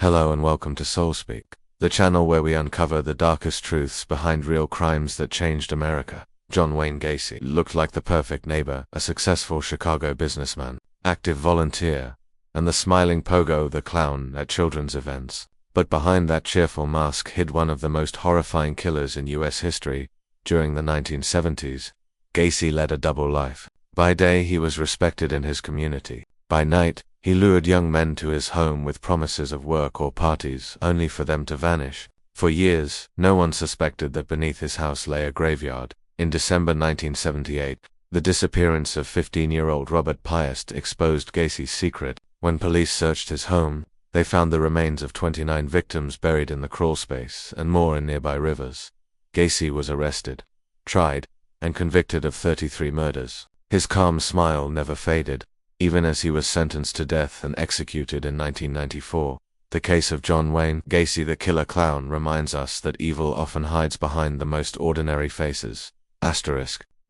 Hello and welcome to Soulspeak, the channel where we uncover the darkest truths behind real crimes that changed America. John Wayne Gacy looked like the perfect neighbor, a successful Chicago businessman, active volunteer, and the smiling Pogo the clown at children's events. But behind that cheerful mask hid one of the most horrifying killers in U.S. history. During the 1970s, Gacy led a double life. By day he was respected in his community. By night, he lured young men to his home with promises of work or parties, only for them to vanish. For years, no one suspected that beneath his house lay a graveyard. In December 1978, the disappearance of 15-year-old Robert Piest exposed Gacy's secret. When police searched his home, they found the remains of 29 victims buried in the crawlspace and more in nearby rivers. Gacy was arrested, tried, and convicted of 33 murders. His calm smile never faded, even as he was sentenced to death and executed in 1994. The case of John Wayne Gacy the Killer Clown reminds us that evil often hides behind the most ordinary faces.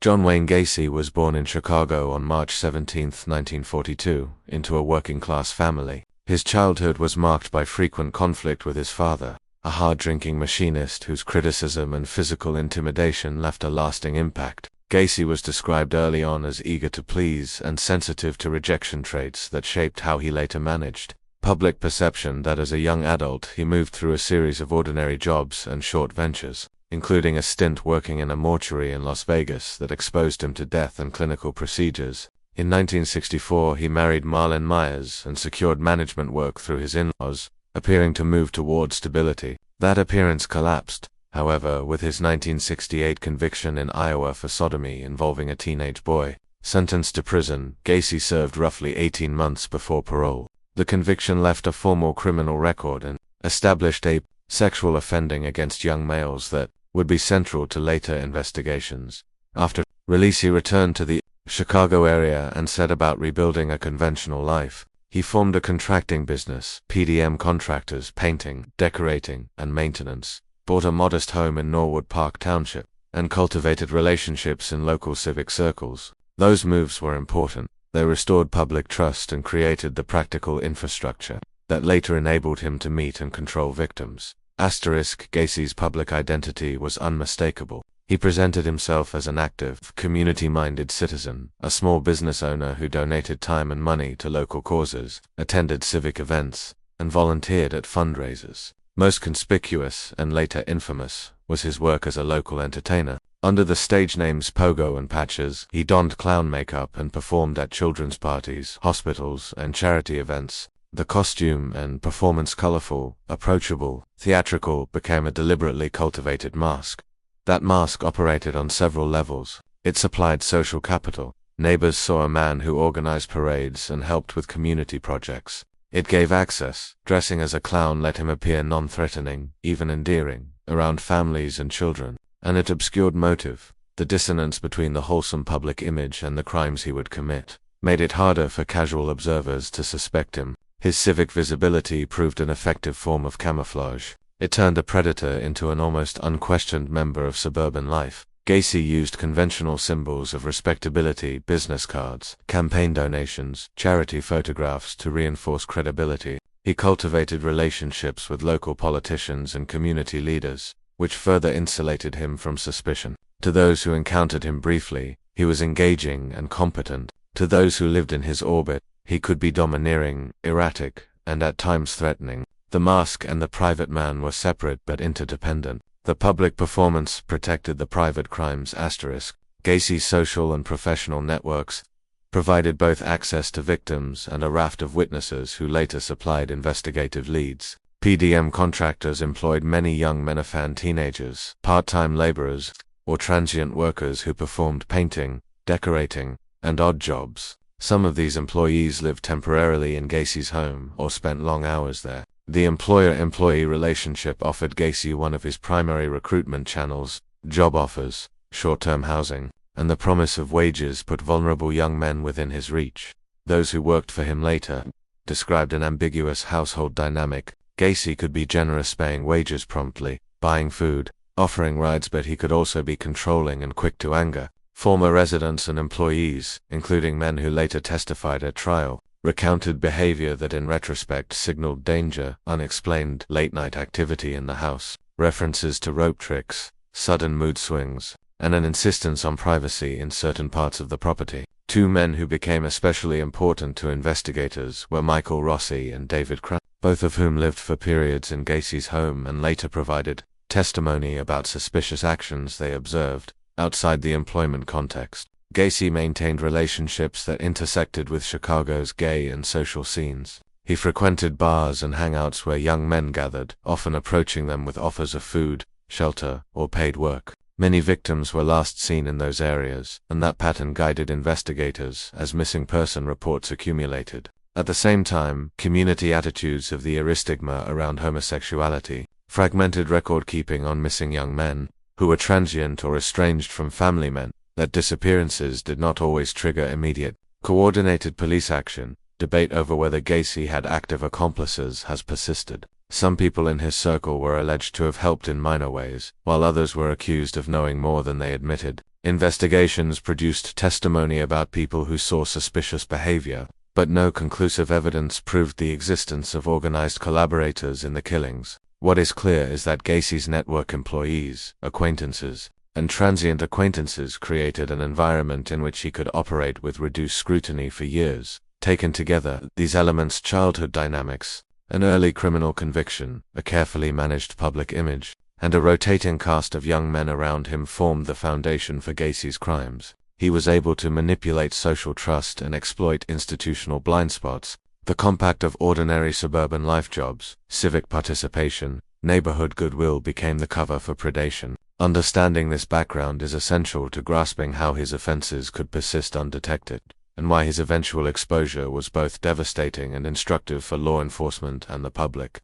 John Wayne Gacy was born in Chicago on March 17, 1942, into a working-class family. His childhood was marked by frequent conflict with his father, a hard-drinking machinist whose criticism and physical intimidation left a lasting impact. Gacy was described early on as eager to please and sensitive to rejection traits that shaped how he later managed public perception. That as a young adult he moved through a series of ordinary jobs and short ventures, including a stint working in a mortuary in Las Vegas that exposed him to death and clinical procedures. In 1964 he married Marlyn Myers and secured management work through his in-laws, appearing to move toward stability. That appearance collapsed, however, with his 1968 conviction in Iowa for sodomy involving a teenage boy. Sentenced to prison, Gacy served roughly 18 months before parole. The conviction left a formal criminal record and established a sexual offending against young males that would be central to later investigations. After release he returned to the Chicago area and set about rebuilding a conventional life. He formed a contracting business, PDM Contractors, painting, decorating, and maintenance, bought a modest home in Norwood Park Township, and cultivated relationships in local civic circles. Those moves were important. They restored public trust and created the practical infrastructure that later enabled him to meet and control victims. Gacy's public identity was unmistakable. He presented himself as an active, community-minded citizen, a small business owner who donated time and money to local causes, attended civic events, and volunteered at fundraisers. Most conspicuous, and later infamous, was his work as a local entertainer. Under the stage names Pogo and Patches, he donned clown makeup and performed at children's parties, hospitals, and charity events. The costume and performance, colorful, approachable, theatrical, became a deliberately cultivated mask. That mask operated on several levels. It supplied social capital. Neighbors saw a man who organized parades and helped with community projects. It gave access. Dressing as a clown let him appear non-threatening, even endearing, around families and children. And it obscured motive. The dissonance between the wholesome public image and the crimes he would commit made it harder for casual observers to suspect him. His civic visibility proved an effective form of camouflage. It turned a predator into an almost unquestioned member of suburban life. Gacy used conventional symbols of respectability, business cards, campaign donations, charity photographs to reinforce credibility. He cultivated relationships with local politicians and community leaders, which further insulated him from suspicion. To those who encountered him briefly, he was engaging and competent. To those who lived in his orbit, he could be domineering, erratic, and at times threatening. The mask and the private man were separate but interdependent. The public performance protected the private crimes. Gacy's social and professional networks provided both access to victims and a raft of witnesses who later supplied investigative leads. PDM Contractors employed many young Menifan teenagers, part-time laborers, or transient workers who performed painting, decorating, and odd jobs. Some of these employees lived temporarily in Gacy's home or spent long hours there. The employer-employee relationship offered Gacy one of his primary recruitment channels. Job offers, short-term housing, and the promise of wages put vulnerable young men within his reach. Those who worked for him later described an ambiguous household dynamic. Gacy could be generous, paying wages promptly, buying food, offering rides, but he could also be controlling and quick to anger. Former residents and employees, including men who later testified at trial, recounted behavior that in retrospect signaled danger, unexplained late-night activity in the house, references to rope tricks, sudden mood swings, and an insistence on privacy in certain parts of the property. Two men who became especially important to investigators were Michael Rossi and David Crump, both of whom lived for periods in Gacy's home and later provided testimony about suspicious actions they observed outside the employment context. Gacy maintained relationships that intersected with Chicago's gay and social scenes. He frequented bars and hangouts where young men gathered, often approaching them with offers of food, shelter, or paid work. Many victims were last seen in those areas, and that pattern guided investigators as missing person reports accumulated. At the same time, community attitudes of the eristigma around homosexuality, fragmented record-keeping on missing young men, who were transient or estranged from family men, that disappearances did not always trigger immediate, coordinated police action. Debate over whether Gacy had active accomplices has persisted. Some people in his circle were alleged to have helped in minor ways, while others were accused of knowing more than they admitted. Investigations produced testimony about people who saw suspicious behavior, but no conclusive evidence proved the existence of organized collaborators in the killings. What is clear is that Gacy's network employees, acquaintances, and transient acquaintances created an environment in which he could operate with reduced scrutiny for years. Taken together, these elements, childhood dynamics, an early criminal conviction, a carefully managed public image, and a rotating cast of young men around him formed the foundation for Gacy's crimes. He was able to manipulate social trust and exploit institutional blind spots. The compact of ordinary suburban life jobs, civic participation, neighborhood goodwill became the cover for predation. Understanding this background is essential to grasping how his offenses could persist undetected, and why his eventual exposure was both devastating and instructive for law enforcement and the public.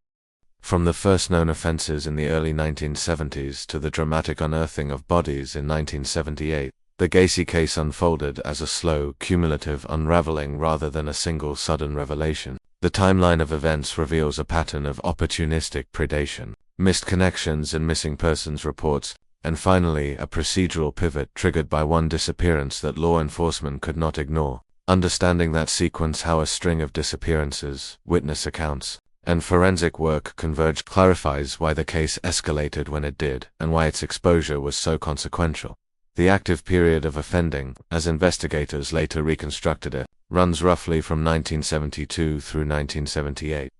From the first known offenses in the early 1970s to the dramatic unearthing of bodies in 1978, the Gacy case unfolded as a slow, cumulative unraveling rather than a single sudden revelation. The timeline of events reveals a pattern of opportunistic predation, missed connections in missing persons reports, and finally a procedural pivot triggered by one disappearance that law enforcement could not ignore. Understanding that sequence, how a string of disappearances, witness accounts, and forensic work converged, clarifies why the case escalated when it did, and why its exposure was so consequential. The active period of offending, as investigators later reconstructed it, runs roughly from 1972 through 1978.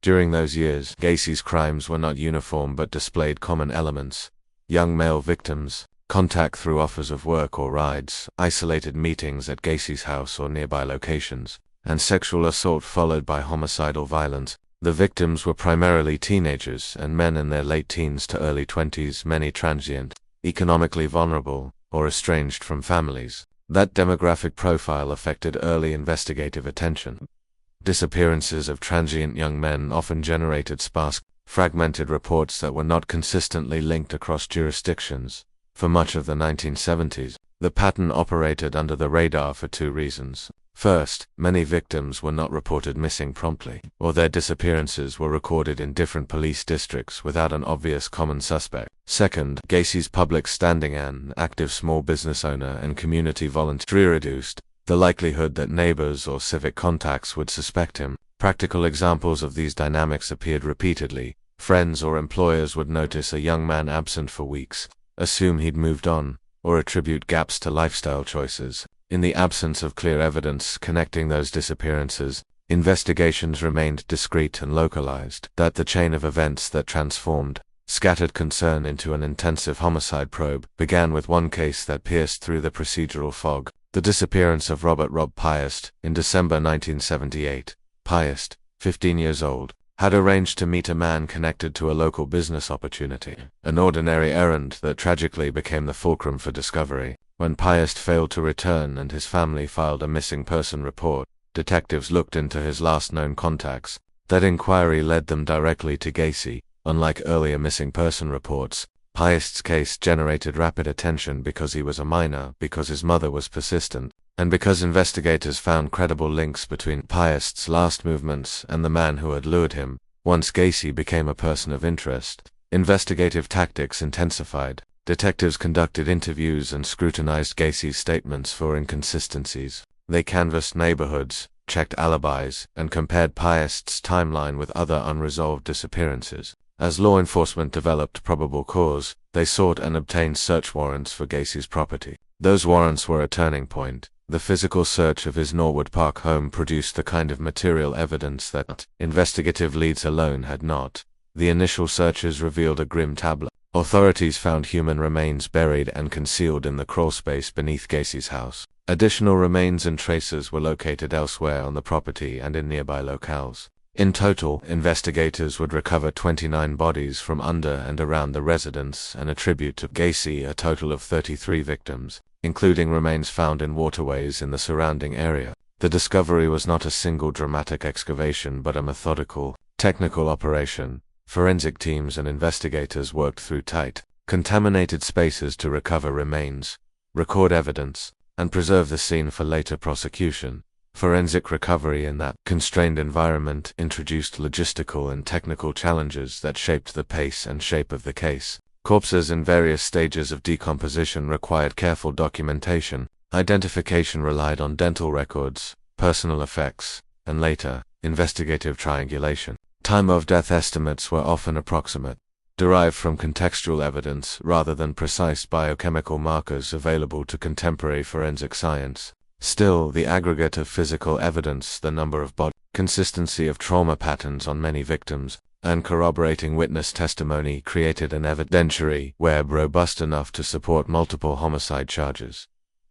During those years, Gacy's crimes were not uniform but displayed common elements. Young male victims, contact through offers of work or rides, isolated meetings at Gacy's house or nearby locations, and sexual assault followed by homicidal violence. The victims were primarily teenagers and men in their late teens to early 20s, many transient, economically vulnerable, or estranged from families. That demographic profile affected early investigative attention. Disappearances of transient young men often generated sparse, fragmented reports that were not consistently linked across jurisdictions. For much of the 1970s, the pattern operated under the radar for two reasons. First, many victims were not reported missing promptly, or their disappearances were recorded in different police districts without an obvious common suspect. Second, Gacy's public standing an active small business owner and community volunteer reduced the likelihood that neighbors or civic contacts would suspect him. Practical examples of these dynamics appeared repeatedly. Friends or employers would notice a young man absent for weeks, assume he'd moved on, or attribute gaps to lifestyle choices. In the absence of clear evidence connecting those disappearances, investigations remained discreet and localized. That the chain of events that transformed scattered concern into an intensive homicide probe began with one case that pierced through the procedural fog: the disappearance of Robert "Rob" Piest in December 1978. Piest, 15 years old, had arranged to meet a man connected to a local business opportunity, an ordinary errand that tragically became the fulcrum for discovery. When Piest failed to return and his family filed a missing person report, detectives looked into his last known contacts. That inquiry led them directly to Gacy. Unlike earlier missing person reports, Piest's case generated rapid attention because he was a minor, because his mother was persistent, and because investigators found credible links between Piest's last movements and the man who had lured him. Once Gacy became a person of interest, investigative tactics intensified. Detectives conducted interviews and scrutinized Gacy's statements for inconsistencies. They canvassed neighborhoods, checked alibis, and compared Piest's timeline with other unresolved disappearances. As law enforcement developed probable cause, they sought and obtained search warrants for Gacy's property. Those warrants were a turning point. The physical search of his Norwood Park home produced the kind of material evidence that investigative leads alone had not. The initial searches revealed a grim tableau. Authorities found human remains buried and concealed in the crawlspace beneath Gacy's house. Additional remains and traces were located elsewhere on the property and in nearby locales. In total, investigators would recover 29 bodies from under and around the residence and attribute to Gacy a total of 33 victims, including remains found in waterways in the surrounding area. The discovery was not a single dramatic excavation but a methodical, technical operation. Forensic teams and investigators worked through tight, contaminated spaces to recover remains, record evidence, and preserve the scene for later prosecution. Forensic recovery in that constrained environment introduced logistical and technical challenges that shaped the pace and shape of the case. Corpses in various stages of decomposition required careful documentation. Identification relied on dental records, personal effects, and later, investigative triangulation. Time of death estimates were often approximate, derived from contextual evidence rather than precise biochemical markers available to contemporary forensic science. Still, the aggregate of physical evidence, the number of bodies, consistency of trauma patterns on many victims, and corroborating witness testimony created an evidentiary web robust enough to support multiple homicide charges.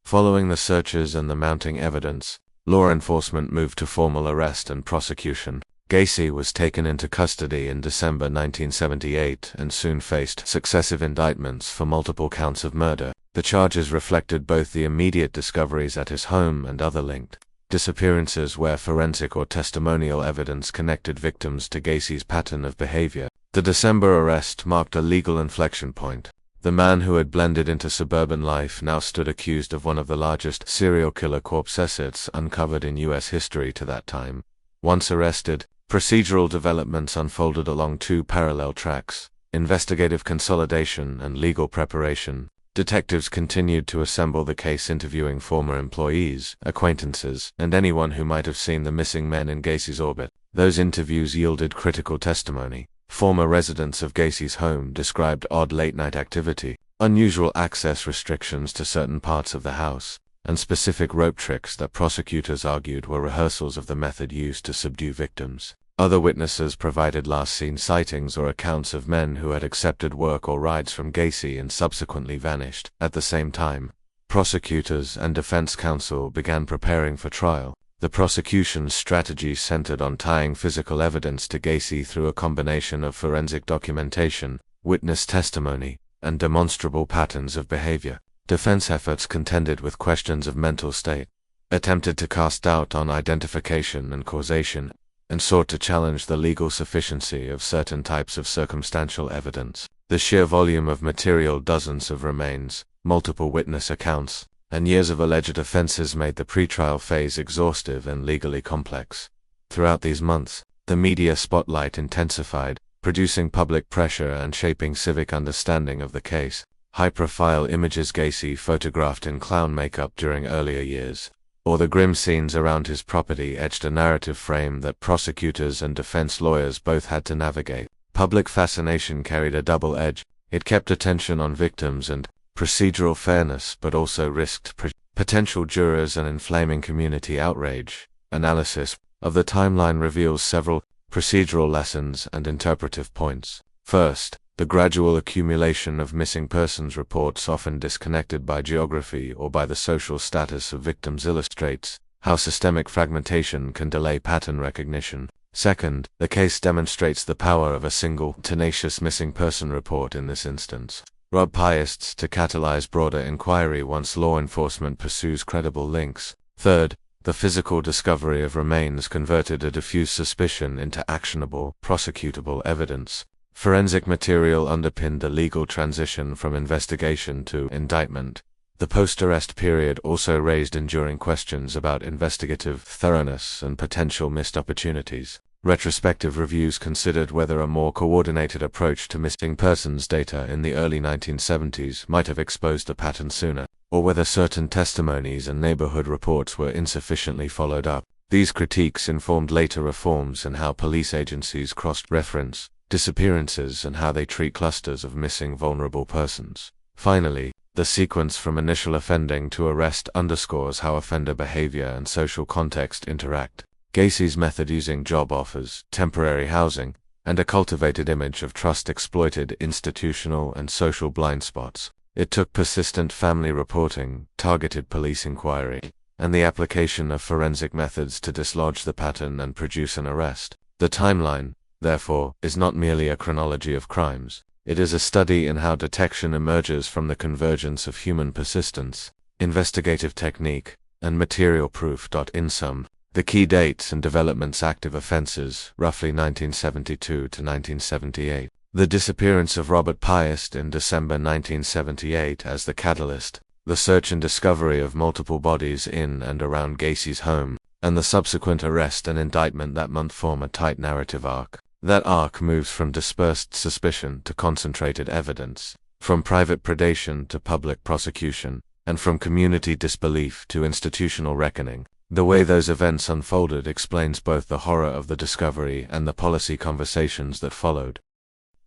Following the searches and the mounting evidence, law enforcement moved to formal arrest and prosecution. Gacy was taken into custody in December 1978 and soon faced successive indictments for multiple counts of murder. The charges reflected both the immediate discoveries at his home and other linked disappearances where forensic or testimonial evidence connected victims to Gacy's pattern of behavior. The December arrest marked a legal inflection point. The man who had blended into suburban life now stood accused of one of the largest serial killer corpse assets uncovered in U.S. history to that time. Once arrested, procedural developments unfolded along two parallel tracks: investigative consolidation and legal preparation. Detectives continued to assemble the case, interviewing former employees, acquaintances, and anyone who might have seen the missing men in Gacy's orbit. Those interviews yielded critical testimony. Former residents of Gacy's home described odd late-night activity, unusual access restrictions to certain parts of the house, and specific rope tricks that prosecutors argued were rehearsals of the method used to subdue victims. Other witnesses provided last-seen sightings or accounts of men who had accepted work or rides from Gacy and subsequently vanished. At the same time, prosecutors and defense counsel began preparing for trial. The prosecution's strategy centered on tying physical evidence to Gacy through a combination of forensic documentation, witness testimony, and demonstrable patterns of behavior. Defense efforts contended with questions of mental state, attempted to cast doubt on identification and causation, and sought to challenge the legal sufficiency of certain types of circumstantial evidence. The sheer volume of material, dozens of remains, multiple witness accounts, and years of alleged offenses made the pretrial phase exhaustive and legally complex. Throughout these months, the media spotlight intensified, producing public pressure and shaping civic understanding of the case. High-profile images Gacy photographed in clown makeup during earlier years, or the grim scenes around his property etched a narrative frame that prosecutors and defense lawyers both had to navigate. Public fascination carried a double edge. It kept attention on victims and procedural fairness, but also risked potential jurors and inflaming community outrage. Analysis of the timeline reveals several procedural lessons and interpretive points. First, the gradual accumulation of missing persons reports, often disconnected by geography or by the social status of victims, illustrates how systemic fragmentation can delay pattern recognition. Second, the case demonstrates the power of a single, tenacious missing person report in this instance. Rob Piest's to catalyze broader inquiry once law enforcement pursues credible links. Third, the physical discovery of remains converted a diffuse suspicion into actionable, prosecutable evidence. Forensic material underpinned the legal transition from investigation to indictment. The post-arrest period also raised enduring questions about investigative thoroughness and potential missed opportunities. Retrospective reviews considered whether a more coordinated approach to missing persons data in the early 1970s might have exposed a pattern sooner, or whether certain testimonies and neighborhood reports were insufficiently followed up. These critiques informed later reforms in how police agencies cross-reference disappearances and how they treat clusters of missing vulnerable persons. Finally, the sequence from initial offending to arrest underscores how offender behavior and social context interact. Gacy's method using job offers, temporary housing, and a cultivated image of trust exploited institutional and social blind spots. It took persistent family reporting, targeted police inquiry, and the application of forensic methods to dislodge the pattern and produce an arrest. The timeline, therefore, is not merely a chronology of crimes. It is a study in how detection emerges from the convergence of human persistence, investigative technique, and material proof. In sum, the key dates and developments: active offenses, roughly 1972 to 1978. The disappearance of Robert Piest in December 1978 as the catalyst, the search and discovery of multiple bodies in and around Gacy's home, and the subsequent arrest and indictment that month form a tight narrative arc. That arc moves from dispersed suspicion to concentrated evidence, from private predation to public prosecution, and from community disbelief to institutional reckoning. The way those events unfolded explains both the horror of the discovery and the policy conversations that followed.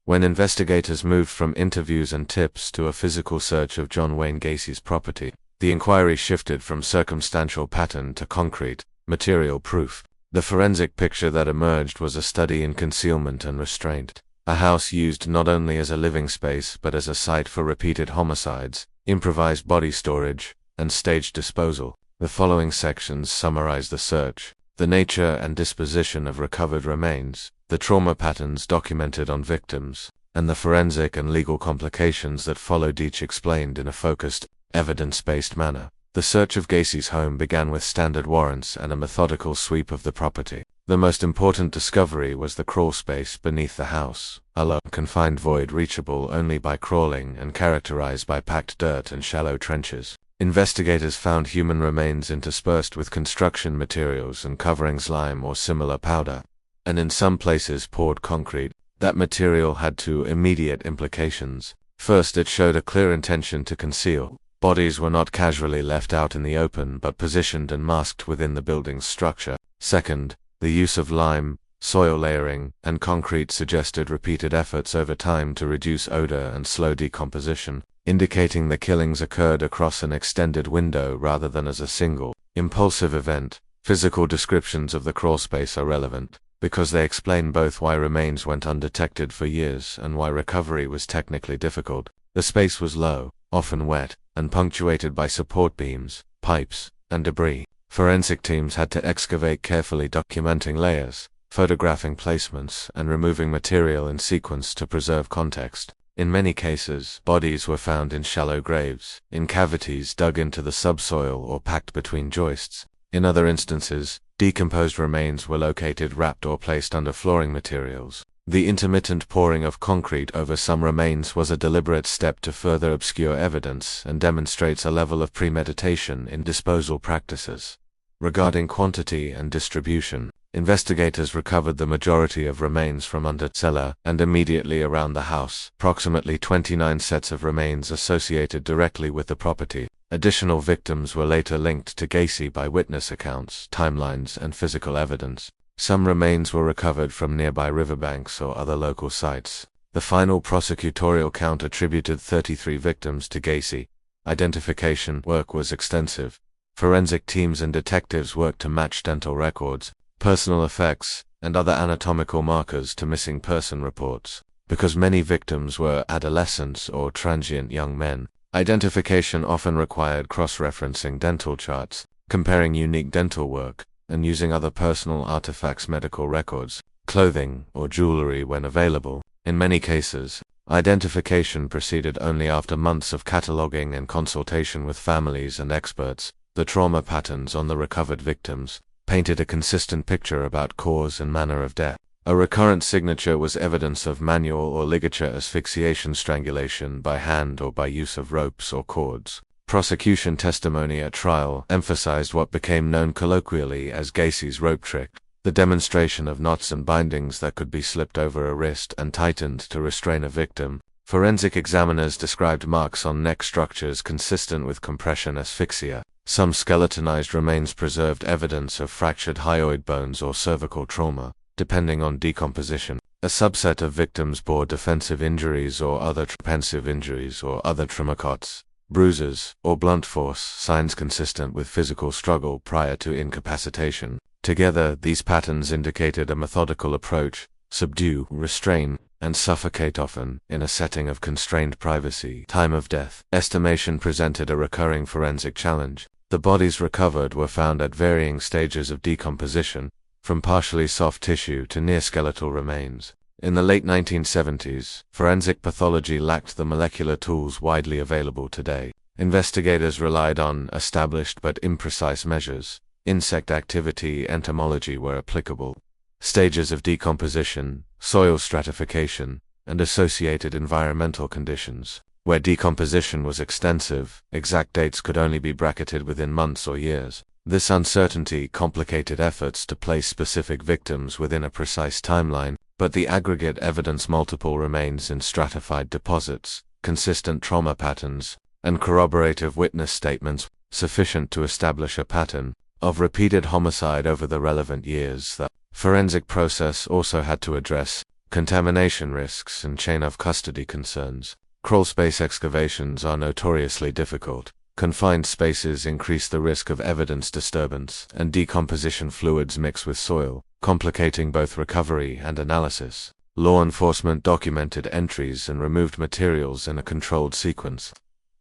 When investigators moved from interviews and tips to a physical search of John Wayne Gacy's property, the inquiry shifted from circumstantial pattern to concrete, material proof. The forensic picture that emerged was a study in concealment and restraint. A house used not only as a living space but as a site for repeated homicides, improvised body storage, and staged disposal. The following sections summarize the search, the nature and disposition of recovered remains, the trauma patterns documented on victims, and the forensic and legal complications that followed, each explained in a focused, evidence-based manner. The search of Gacy's home began with standard warrants and a methodical sweep of the property. The most important discovery was the crawl space beneath the house, a low, confined void reachable only by crawling and characterized by packed dirt and shallow trenches. Investigators found human remains interspersed with construction materials and covering slime or similar powder, and in some places poured concrete. That material had two immediate implications. First, it showed a clear intention to conceal. Bodies were not casually left out in the open but positioned and masked within the building's structure. Second, the use of lime, soil layering, and concrete suggested repeated efforts over time to reduce odor and slow decomposition, indicating the killings occurred across an extended window rather than as a single, impulsive event. Physical descriptions of the crawlspace are relevant, because they explain both why remains went undetected for years and why recovery was technically difficult. The space was low, often wet, and punctuated by support beams, pipes, and debris. Forensic teams had to excavate carefully, documenting layers, photographing placements, and removing material in sequence to preserve context. In many cases, bodies were found in shallow graves, in cavities dug into the subsoil or packed between joists. In other instances, decomposed remains were located wrapped or placed under flooring materials. The intermittent pouring of concrete over some remains was a deliberate step to further obscure evidence and demonstrates a level of premeditation in disposal practices. Regarding quantity and distribution, investigators recovered the majority of remains from under cellar and immediately around the house, approximately 29 sets of remains associated directly with the property. Additional victims were later linked to Gacy by witness accounts, timelines, and physical evidence. Some remains were recovered from nearby riverbanks or other local sites. The final prosecutorial count attributed 33 victims to Gacy. Identification work was extensive. Forensic teams and detectives worked to match dental records, personal effects, and other anatomical markers to missing person reports. Because many victims were adolescents or transient young men, identification often required cross-referencing dental charts, comparing unique dental work, and using other personal artifacts, medical records, clothing, or jewelry when available. In many cases, identification proceeded only after months of cataloging and consultation with families and experts. The trauma patterns on the recovered victims painted a consistent picture about cause and manner of death. A recurrent signature was evidence of manual or ligature asphyxiation, strangulation by hand or by use of ropes or cords. Prosecution testimony at trial emphasized what became known colloquially as Gacy's rope trick, the demonstration of knots and bindings that could be slipped over a wrist and tightened to restrain a victim. Forensic examiners described marks on neck structures consistent with compression asphyxia. Some skeletonized remains preserved evidence of fractured hyoid bones or cervical trauma, depending on decomposition. A subset of victims bore defensive injuries or other trapensive injuries or other traumacots, bruises, or blunt force signs consistent with physical struggle prior to incapacitation. Together, these patterns indicated a methodical approach: subdue, restrain, and suffocate, often in a setting of constrained privacy. Time of death estimation presented a recurring forensic challenge. The bodies recovered were found at varying stages of decomposition, from partially soft tissue to near skeletal remains. In the late 1970s, forensic pathology lacked the molecular tools widely available today. Investigators relied on established but imprecise measures. Insect activity, entomology were applicable. Stages of decomposition, soil stratification, and associated environmental conditions. Where decomposition was extensive, exact dates could only be bracketed within months or years. This uncertainty complicated efforts to place specific victims within a precise timeline, but the aggregate evidence, multiple remains in stratified deposits, consistent trauma patterns, and corroborative witness statements, sufficient to establish a pattern of repeated homicide over the relevant years. The forensic process also had to address contamination risks and chain of custody concerns. Crawlspace excavations are notoriously difficult. Confined spaces increase the risk of evidence disturbance, and decomposition fluids mix with soil, complicating both recovery and analysis. Law enforcement documented entries and removed materials in a controlled sequence,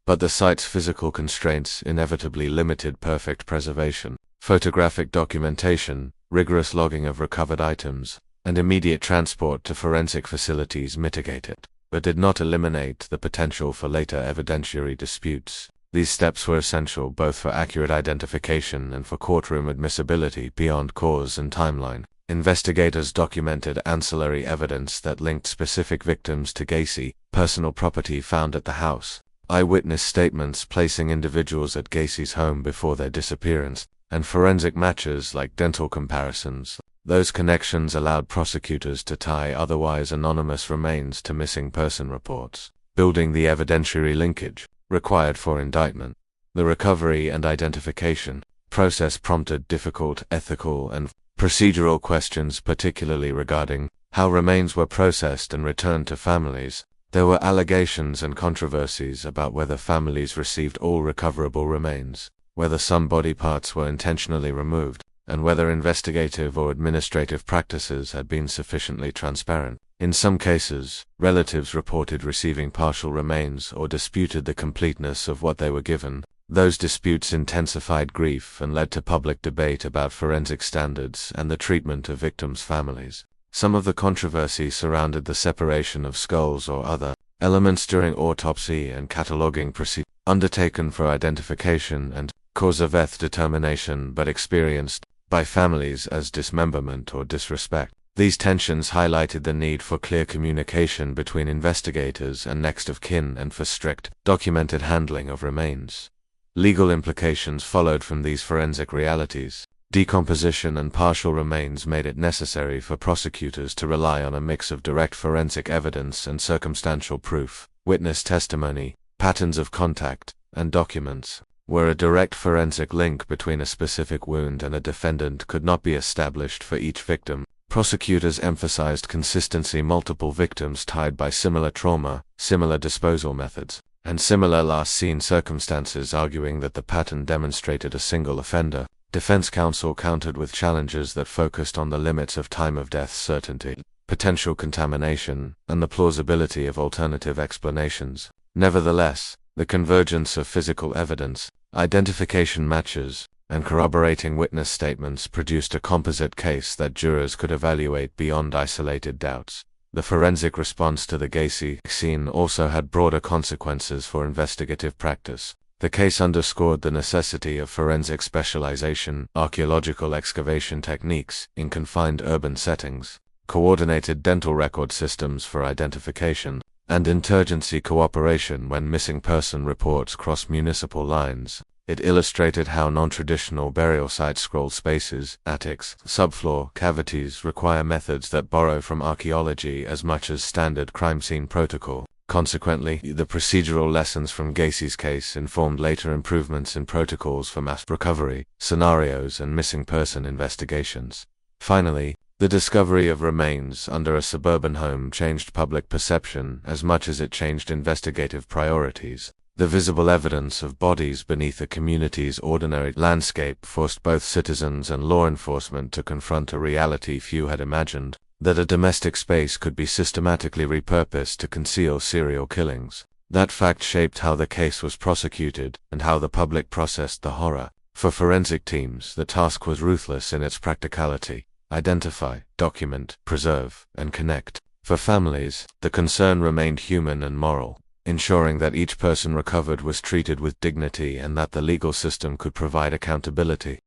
but the site's physical constraints inevitably limited perfect preservation. Photographic documentation, rigorous logging of recovered items, and immediate transport to forensic facilities mitigated, but did not eliminate the potential for later evidentiary disputes. These steps were essential both for accurate identification and for courtroom admissibility beyond cause and timeline. Investigators documented ancillary evidence that linked specific victims to Gacy, personal property found at the house, eyewitness statements placing individuals at Gacy's home before their disappearance, and forensic matches like dental comparisons. Those connections allowed prosecutors to tie otherwise anonymous remains to missing person reports, building the evidentiary linkage required for indictment. The recovery and identification process prompted difficult ethical and procedural questions, particularly regarding how remains were processed and returned to families. There were allegations and controversies about whether families received all recoverable remains, whether some body parts were intentionally removed, and whether investigative or administrative practices had been sufficiently transparent. In some cases, relatives reported receiving partial remains or disputed the completeness of what they were given. Those disputes intensified grief and led to public debate about forensic standards and the treatment of victims' families. Some of the controversy surrounded the separation of skulls or other elements during autopsy and cataloging procedures undertaken for identification and cause of death determination, but experienced by families as dismemberment or disrespect. These tensions highlighted the need for clear communication between investigators and next of kin and for strict, documented handling of remains. Legal implications followed from these forensic realities. Decomposition and partial remains made it necessary for prosecutors to rely on a mix of direct forensic evidence and circumstantial proof. Witness testimony, patterns of contact, and documents. Where a direct forensic link between a specific wound and a defendant could not be established for each victim, prosecutors emphasized consistency: multiple victims tied by similar trauma, similar disposal methods, and similar last seen circumstances, arguing that the pattern demonstrated a single offender. Defense counsel countered with challenges that focused on the limits of time of death certainty, potential contamination, and the plausibility of alternative explanations. Nevertheless, the convergence of physical evidence, identification matches, and corroborating witness statements produced a composite case that jurors could evaluate beyond isolated doubts. The forensic response to the Gacy scene also had broader consequences for investigative practice. The case underscored the necessity of forensic specialization, archaeological excavation techniques in confined urban settings, coordinated dental record systems for identification, and insurgency cooperation when missing person reports cross municipal lines. It illustrated how non-traditional burial site scroll spaces, attics, subfloor cavities require methods that borrow from archaeology as much as standard crime scene protocol. Consequently, the procedural lessons from Gacy's case informed later improvements in protocols for mass recovery, scenarios, and missing person investigations. Finally, the discovery of remains under a suburban home changed public perception as much as it changed investigative priorities. The visible evidence of bodies beneath a community's ordinary landscape forced both citizens and law enforcement to confront a reality few had imagined: that a domestic space could be systematically repurposed to conceal serial killings. That fact shaped how the case was prosecuted and how the public processed the horror. For forensic teams, the task was ruthless in its practicality: identify, document, preserve, and connect. For families, the concern remained human and moral, ensuring that each person recovered was treated with dignity and that the legal system could provide accountability.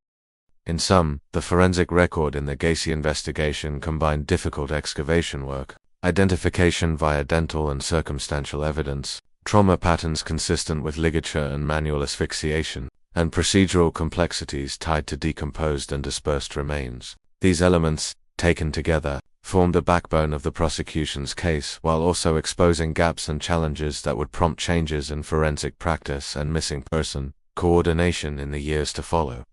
In sum, the forensic record in the Gacy investigation combined difficult excavation work, identification via dental and circumstantial evidence, trauma patterns consistent with ligature and manual asphyxiation, and procedural complexities tied to decomposed and dispersed remains. These elements, taken together, formed the backbone of the prosecution's case while also exposing gaps and challenges that would prompt changes in forensic practice and missing person coordination in the years to follow.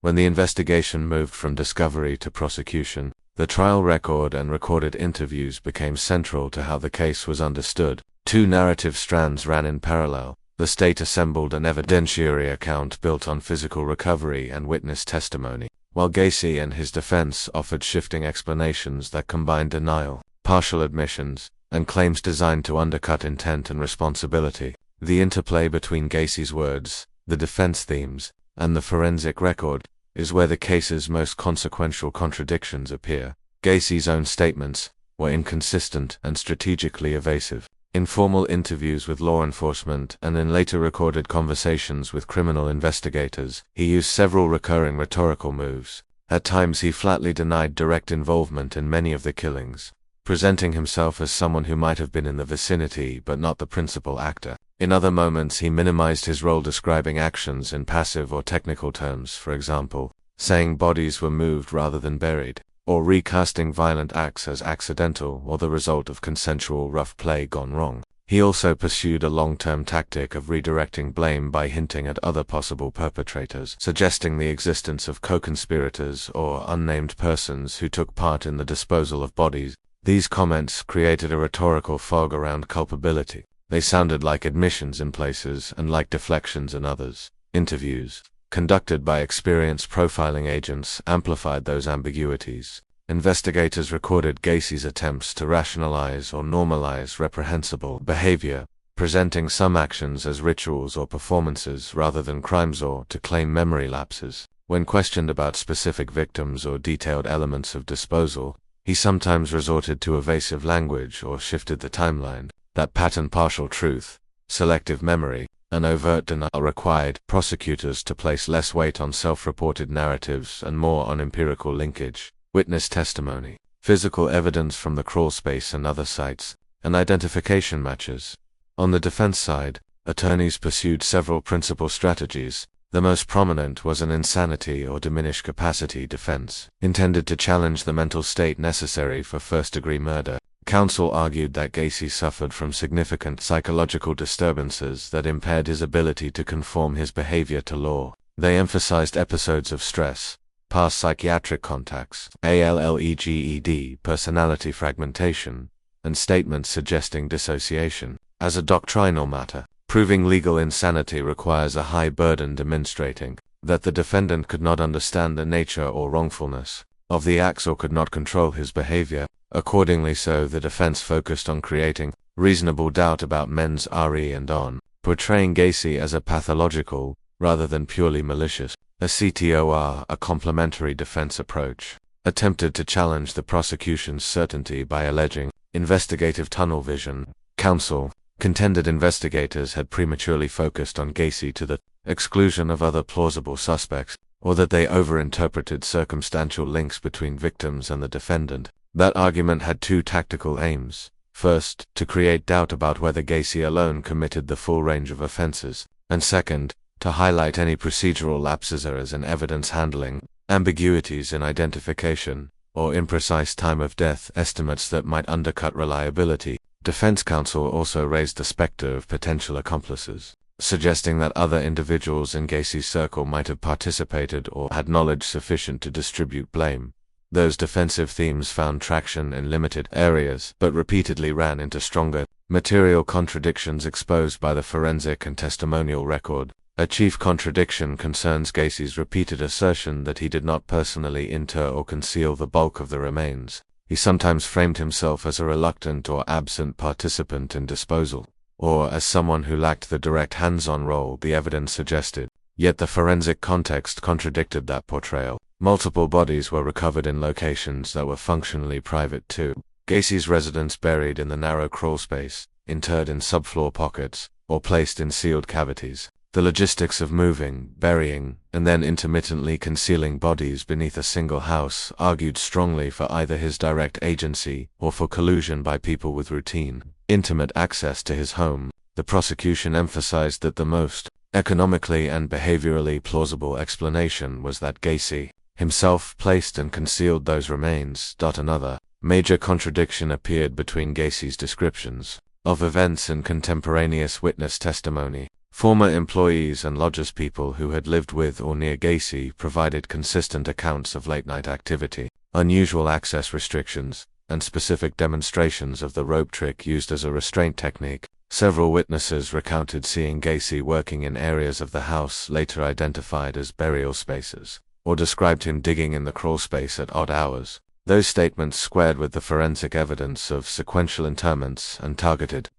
When the investigation moved from discovery to prosecution, the trial record and recorded interviews became central to how the case was understood. Two narrative strands ran in parallel. The state assembled an evidentiary account built on physical recovery and witness testimony, while Gacy and his defense offered shifting explanations that combined denial, partial admissions, and claims designed to undercut intent and responsibility. The interplay between Gacy's words, the defense themes, and the forensic record is where the case's most consequential contradictions appear. Gacy's own statements were inconsistent and strategically evasive. In formal interviews with law enforcement and in later recorded conversations with criminal investigators, he used several recurring rhetorical moves. At times he flatly denied direct involvement in many of the killings, presenting himself as someone who might have been in the vicinity but not the principal actor. In other moments he minimized his role, describing actions in passive or technical terms, for example, saying bodies were moved rather than buried, or recasting violent acts as accidental or the result of consensual rough play gone wrong. He also pursued a long-term tactic of redirecting blame by hinting at other possible perpetrators, suggesting the existence of co-conspirators or unnamed persons who took part in the disposal of bodies. These comments created a rhetorical fog around culpability. They sounded like admissions in places and like deflections in others. Interviews, conducted by experienced profiling agents, amplified those ambiguities. Investigators recorded Gacy's attempts to rationalize or normalize reprehensible behavior, presenting some actions as rituals or performances rather than crimes, or to claim memory lapses. When questioned about specific victims or detailed elements of disposal, he sometimes resorted to evasive language or shifted the timeline. That pattern, partial truth, selective memory, and overt denial, required prosecutors to place less weight on self-reported narratives and more on empirical linkage, witness testimony, physical evidence from the crawl space and other sites, and identification matches. On the defense side, attorneys pursued several principal strategies. The most prominent was an insanity or diminished capacity defense, intended to challenge the mental state necessary for first-degree murder. Counsel argued that Gacy suffered from significant psychological disturbances that impaired his ability to conform his behavior to law. They emphasized episodes of stress, past psychiatric contacts, ALLEGED, personality fragmentation, and statements suggesting dissociation. As a doctrinal matter, proving legal insanity requires a high burden, demonstrating that the defendant could not understand the nature or wrongfulness of the acts or could not control his behavior. Accordingly, the defense focused on creating reasonable doubt about mens rea and on portraying Gacy as a pathological rather than purely malicious. A CTOR, a complementary defense approach, attempted to challenge the prosecution's certainty by alleging investigative tunnel vision. Counsel contended investigators had prematurely focused on Gacy to the exclusion of other plausible suspects, or that they overinterpreted circumstantial links between victims and the defendant. That argument had two tactical aims. First, to create doubt about whether Gacy alone committed the full range of offenses, and second, to highlight any procedural lapses, errors in evidence handling, ambiguities in identification, or imprecise time of death estimates that might undercut reliability. Defense counsel also raised the specter of potential accomplices, suggesting that other individuals in Gacy's circle might have participated or had knowledge sufficient to distribute blame. Those defensive themes found traction in limited areas, but repeatedly ran into stronger, material contradictions exposed by the forensic and testimonial record. A chief contradiction concerns Gacy's repeated assertion that he did not personally inter or conceal the bulk of the remains. He sometimes framed himself as a reluctant or absent participant in disposal, or as someone who lacked the direct hands-on role the evidence suggested. Yet the forensic context contradicted that portrayal. Multiple bodies were recovered in locations that were functionally private too. Gacy's residence buried in the narrow crawlspace, interred in subfloor pockets, or placed in sealed cavities. The logistics of moving, burying, and then intermittently concealing bodies beneath a single house argued strongly for either his direct agency or for collusion by people with routine, intimate access to his home. The prosecution emphasized that the most economically and behaviorally plausible explanation was that Gacy himself placed and concealed those remains. Another major contradiction appeared between Gacy's descriptions of events and contemporaneous witness testimony. Former employees and lodgers, people who had lived with or near Gacy, provided consistent accounts of late-night activity, unusual access restrictions, and specific demonstrations of the rope trick used as a restraint technique. Several witnesses recounted seeing Gacy working in areas of the house later identified as burial spaces, or described him digging in the crawlspace at odd hours. Those statements squared with the forensic evidence of sequential interments and targeted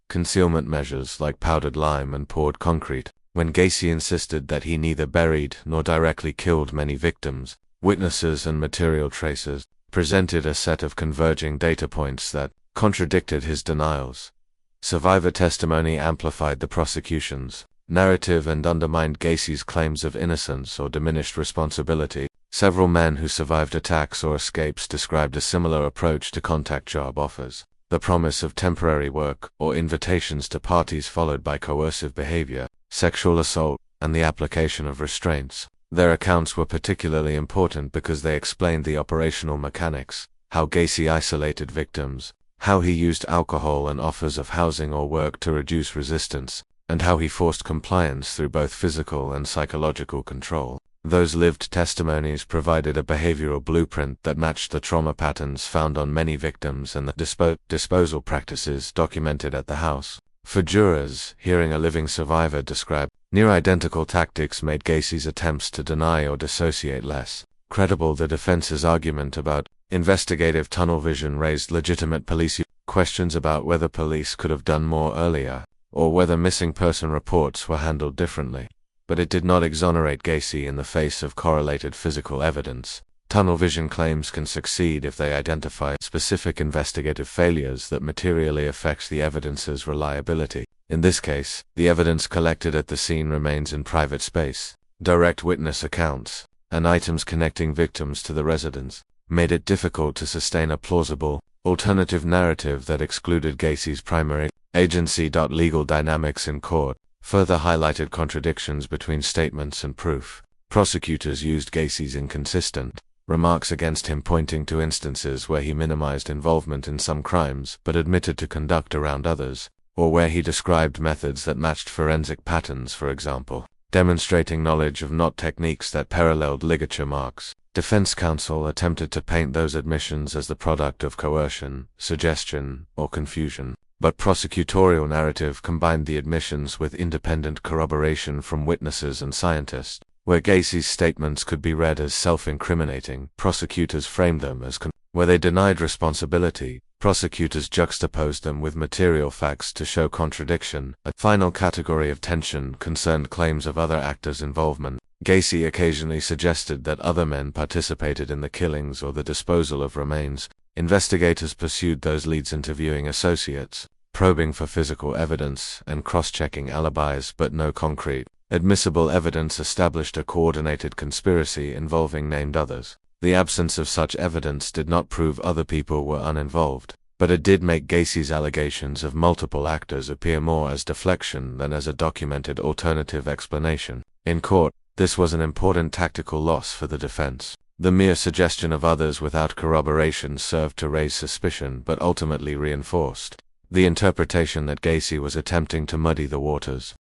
concealment measures like powdered lime and poured concrete. When Gacy insisted that he neither buried nor directly killed many victims, witnesses and material tracers presented a set of converging data points that contradicted his denials. Survivor testimony amplified the prosecution's narrative and undermined Gacy's claims of innocence or diminished responsibility. Several men who survived attacks or escapes described a similar approach to contact job offers. The promise of temporary work or invitations to parties followed by coercive behavior, sexual assault, and the application of restraints. Their accounts were particularly important because they explained the operational mechanics, how Gacy isolated victims, how he used alcohol and offers of housing or work to reduce resistance, and how he forced compliance through both physical and psychological control. Those lived testimonies provided a behavioral blueprint that matched the trauma patterns found on many victims and the disposal practices documented at the house. For jurors, hearing a living survivor describe near-identical tactics made Gacy's attempts to deny or dissociate less credible. The defense's argument about investigative tunnel vision raised legitimate police questions about whether police could have done more earlier, or whether missing person reports were handled differently. But it did not exonerate Gacy in the face of correlated physical evidence. Tunnel vision claims can succeed if they identify specific investigative failures that materially affect the evidence's reliability. In this case, the evidence collected at the scene remains in private space. Direct witness accounts, and items connecting victims to the residence, made it difficult to sustain a plausible, alternative narrative that excluded Gacy's primary agency. Legal dynamics in court further highlighted contradictions between statements and proof. Prosecutors used Gacy's inconsistent remarks against him, pointing to instances where he minimized involvement in some crimes but admitted to conduct around others, or where he described methods that matched forensic patterns, for example, demonstrating knowledge of knot techniques that paralleled ligature marks. Defense counsel attempted to paint those admissions as the product of coercion, suggestion, or confusion. But prosecutorial narrative combined the admissions with independent corroboration from witnesses and scientists. Where Gacy's statements could be read as self-incriminating, prosecutors framed them as where they denied responsibility, prosecutors juxtaposed them with material facts to show contradiction. A final category of tension concerned claims of other actors' involvement. Gacy occasionally suggested that other men participated in the killings or the disposal of remains. Investigators pursued those leads, interviewing associates, probing for physical evidence, and cross-checking alibis, but no concrete admissible evidence established a coordinated conspiracy involving named others. The absence of such evidence did not prove other people were uninvolved, but it did make Gacy's allegations of multiple actors appear more as deflection than as a documented alternative explanation. In court, this was an important tactical loss for the defense. The mere suggestion of others without corroboration served to raise suspicion but ultimately reinforced the interpretation that Gacy was attempting to muddy the waters.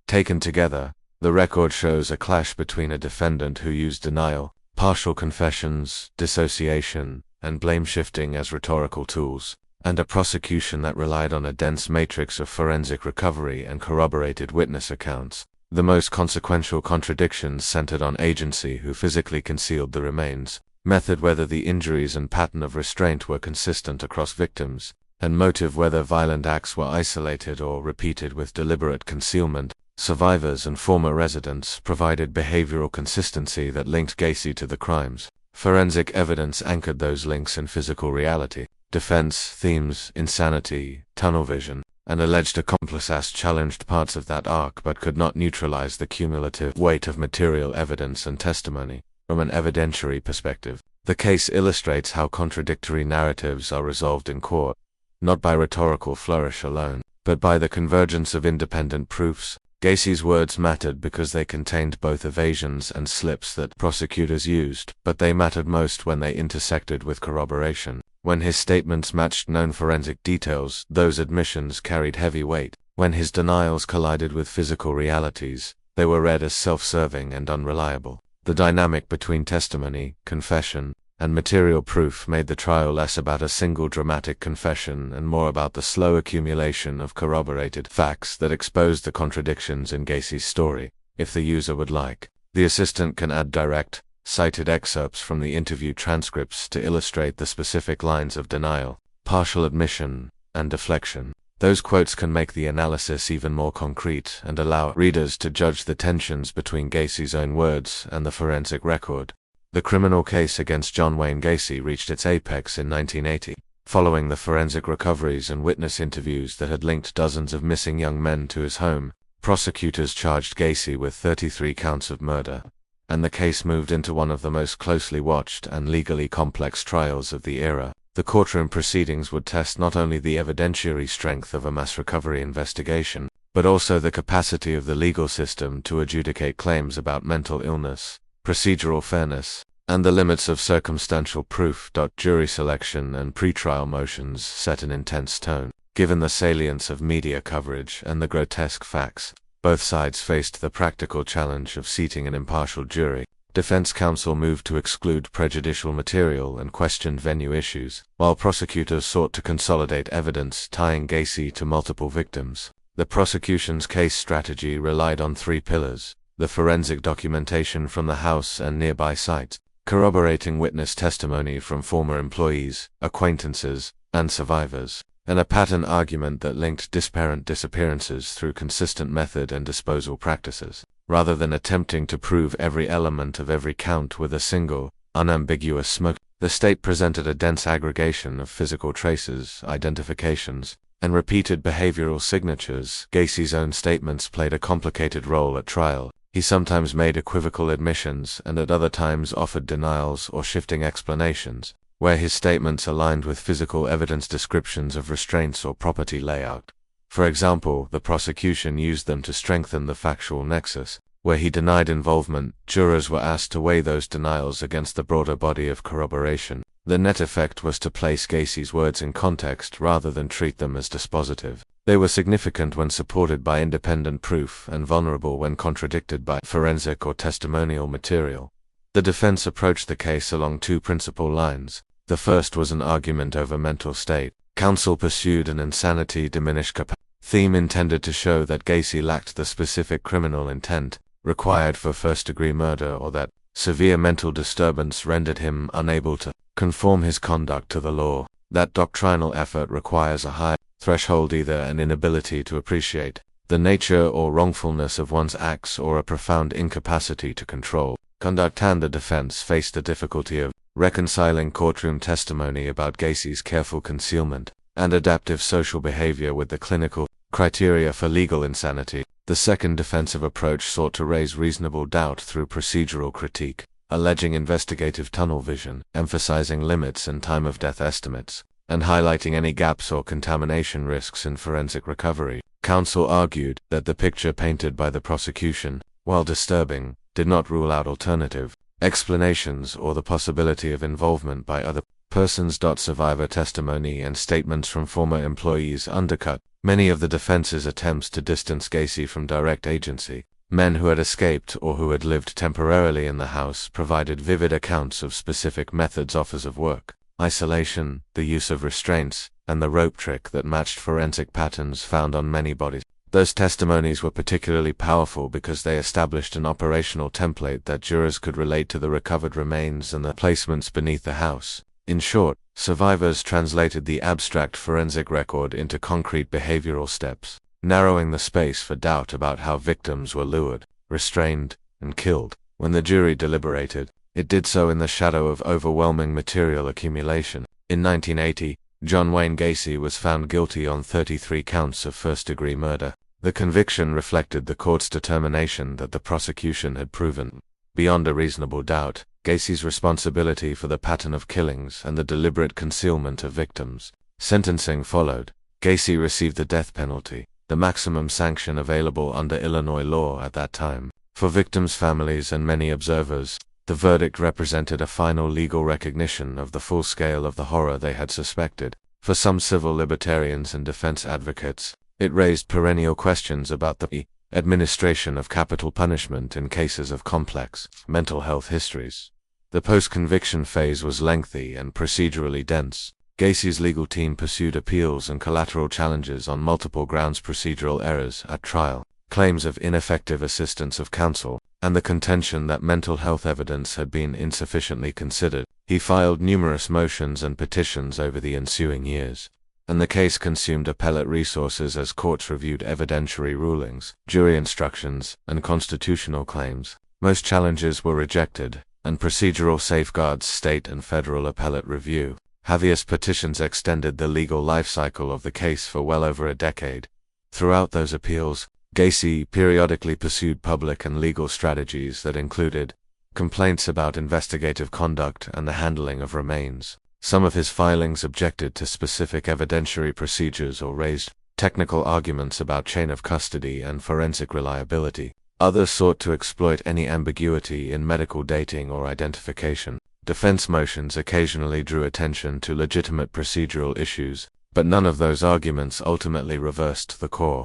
Taken together, the record shows a clash between a defendant who used denial, partial confessions, dissociation, and blame shifting as rhetorical tools, and a prosecution that relied on a dense matrix of forensic recovery and corroborated witness accounts. The most consequential contradictions centered on agency, who physically concealed the remains, method, whether the injuries and pattern of restraint were consistent across victims, and motive, whether violent acts were isolated or repeated with deliberate concealment. Survivors and former residents provided behavioral consistency that linked Gacy to the crimes. Forensic evidence anchored those links in physical reality. Defense themes, insanity, tunnel vision, and alleged accomplices challenged parts of that arc but could not neutralize the cumulative weight of material evidence and testimony. From an evidentiary perspective, the case illustrates how contradictory narratives are resolved in court, not by rhetorical flourish alone, but by the convergence of independent proofs. Gacy's words mattered because they contained both evasions and slips that prosecutors used, but they mattered most when they intersected with corroboration. When his statements matched known forensic details, those admissions carried heavy weight. When his denials collided with physical realities, they were read as self-serving and unreliable. The dynamic between testimony, confession, and material proof made the trial less about a single dramatic confession and more about the slow accumulation of corroborated facts that exposed the contradictions in Gacy's story. If the user would like, the assistant can add direct, cited excerpts from the interview transcripts to illustrate the specific lines of denial, partial admission, and deflection. Those quotes can make the analysis even more concrete and allow readers to judge the tensions between Gacy's own words and the forensic record. The criminal case against John Wayne Gacy reached its apex in 1980, following the forensic recoveries and witness interviews that had linked dozens of missing young men to his home. Prosecutors charged Gacy with 33 counts of murder, and the case moved into one of the most closely watched and legally complex trials of the era. The courtroom proceedings would test not only the evidentiary strength of a mass recovery investigation, but also the capacity of the legal system to adjudicate claims about mental illness, procedural fairness, and the limits of circumstantial proof. Jury selection and pretrial motions set an intense tone. Given the salience of media coverage and the grotesque facts, both sides faced the practical challenge of seating an impartial jury. Defense counsel moved to exclude prejudicial material and questioned venue issues, while prosecutors sought to consolidate evidence tying Gacy to multiple victims. The prosecution's case strategy relied on three pillars: the forensic documentation from the house and nearby sites, corroborating witness testimony from former employees, acquaintances, and survivors, and a pattern argument that linked disparate disappearances through consistent method and disposal practices. Rather than attempting to prove every element of every count with a single, unambiguous smoke, the state presented a dense aggregation of physical traces, identifications, and repeated behavioral signatures. Gacy's own statements played a complicated role at trial. He sometimes made equivocal admissions and at other times offered denials or shifting explanations, where his statements aligned with physical evidence descriptions of restraints or property layout. For example, the prosecution used them to strengthen the factual nexus. Where he denied involvement, jurors were asked to weigh those denials against the broader body of corroboration. The net effect was to place Gacy's words in context rather than treat them as dispositive. They were significant when supported by independent proof and vulnerable when contradicted by forensic or testimonial material. The defense approached the case along two principal lines. The first was an argument over mental state. Counsel pursued an insanity diminished capacity theme intended to show that Gacy lacked the specific criminal intent required for first-degree murder, or that severe mental disturbance rendered him unable to conform his conduct to the law. That doctrinal effort requires a high threshold, either an inability to appreciate the nature or wrongfulness of one's acts or a profound incapacity to control conduct, and the defense faced the difficulty of reconciling courtroom testimony about Gacy's careful concealment and adaptive social behavior with the clinical criteria for legal insanity. The second defensive approach sought to raise reasonable doubt through procedural critique, alleging investigative tunnel vision, emphasizing limits and time of death estimates, and highlighting any gaps or contamination risks in forensic recovery. Counsel argued that the picture painted by the prosecution, while disturbing, did not rule out alternative explanations or the possibility of involvement by other persons. Survivor testimony and statements from former employees undercut many of the defense's attempts to distance Gacy from direct agency. Men who had escaped or who had lived temporarily in the house provided vivid accounts of specific methods, offers of work, isolation, the use of restraints, and the rope trick that matched forensic patterns found on many bodies. Those testimonies were particularly powerful because they established an operational template that jurors could relate to the recovered remains and the placements beneath the house. In short, survivors translated the abstract forensic record into concrete behavioral steps, narrowing the space for doubt about how victims were lured, restrained, and killed. When the jury deliberated, it did so in the shadow of overwhelming material accumulation. In 1980, John Wayne Gacy was found guilty on 33 counts of first-degree murder. The conviction reflected the court's determination that the prosecution had proven, beyond a reasonable doubt, Gacy's responsibility for the pattern of killings and the deliberate concealment of victims. Sentencing followed. Gacy received the death penalty, the maximum sanction available under Illinois law at that time. For victims' families and many observers, the verdict represented a final legal recognition of the full scale of the horror they had suspected. For some civil libertarians and defense advocates, it raised perennial questions about the administration of capital punishment in cases of complex mental health histories. The post-conviction phase was lengthy and procedurally dense. Gacy's legal team pursued appeals and collateral challenges on multiple grounds: procedural errors at trial, claims of ineffective assistance of counsel, and the contention that mental health evidence had been insufficiently considered. He filed numerous motions and petitions over the ensuing years, and the case consumed appellate resources as courts reviewed evidentiary rulings, jury instructions, and constitutional claims. Most challenges were rejected, and procedural safeguards, state and federal appellate review, habeas petitions extended the legal life cycle of the case for well over a decade. Throughout those appeals, Gacy periodically pursued public and legal strategies that included complaints about investigative conduct and the handling of remains. Some of his filings objected to specific evidentiary procedures or raised technical arguments about chain of custody and forensic reliability. Others sought to exploit any ambiguity in medical dating or identification. Defense motions occasionally drew attention to legitimate procedural issues, but none of those arguments ultimately reversed the core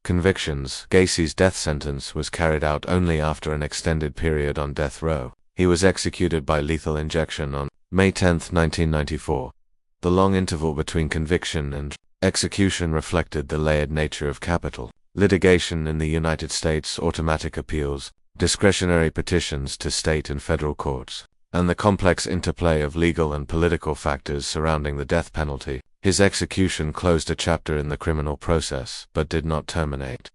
convictions. Gacy's death sentence was carried out only after an extended period on death row. He was executed by lethal injection on May 10, 1994. The long interval between conviction and execution reflected the layered nature of capital litigation in the United States, automatic appeals, discretionary petitions to state and federal courts, and the complex interplay of legal and political factors surrounding the death penalty. His execution closed a chapter in the criminal process, but did not terminate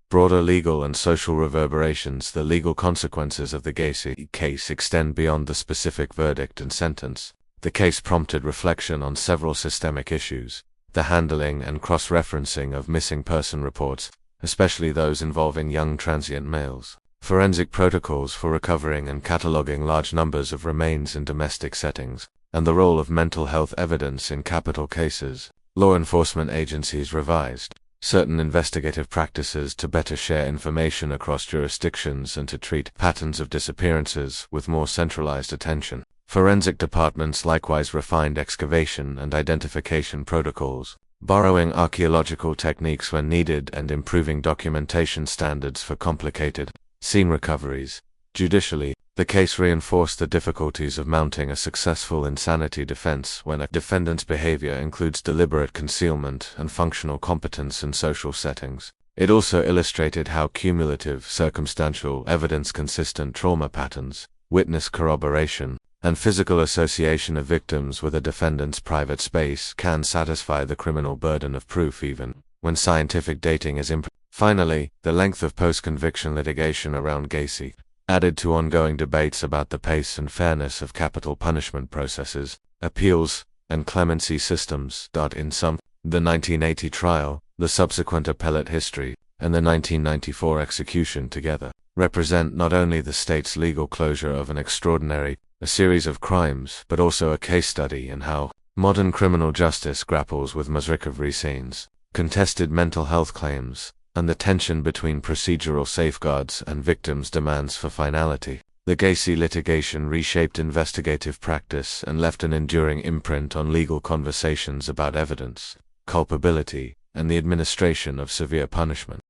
broader legal and social reverberations. The legal consequences of the Gacy case extend beyond the specific verdict and sentence. The case prompted reflection on several systemic issues: the handling and cross-referencing of missing person reports, especially those involving young transient males, forensic protocols for recovering and cataloging large numbers of remains in domestic settings, and the role of mental health evidence in capital cases. Law enforcement agencies revised certain investigative practices to better share information across jurisdictions and to treat patterns of disappearances with more centralized attention. Forensic departments likewise refined excavation and identification protocols, borrowing archaeological techniques when needed and improving documentation standards for complicated scene recoveries. Judicially, the case reinforced the difficulties of mounting a successful insanity defense when a defendant's behavior includes deliberate concealment and functional competence in social settings. It also illustrated how cumulative, circumstantial, evidence-consistent trauma patterns, witness corroboration, and physical association of victims with a defendant's private space can satisfy the criminal burden of proof even when scientific dating is imperfect. Finally, the length of post-conviction litigation around Gacy added to ongoing debates about the pace and fairness of capital punishment processes, appeals, and clemency systems. In sum, the 1980 trial, the subsequent appellate history, and the 1994 execution together represent not only the state's legal closure of an extraordinary a series of crimes, but also a case study in how modern criminal justice grapples with recovery scenes, contested mental health claims, and the tension between procedural safeguards and victims' demands for finality. The Gacy litigation reshaped investigative practice and left an enduring imprint on legal conversations about evidence, culpability, and the administration of severe punishment.